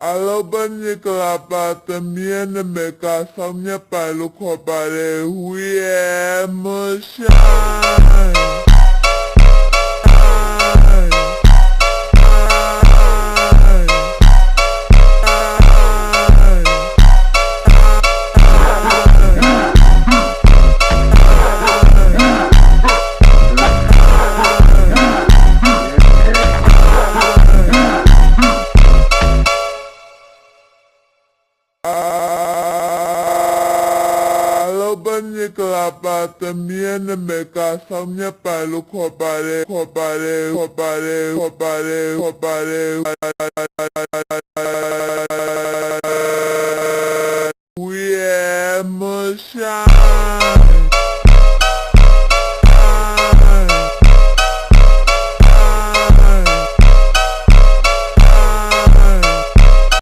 Alobani kalapata miene meka samnya palu kopare huye moshai. Alobani kalapata miene meka samnya palu kopare huye moshai.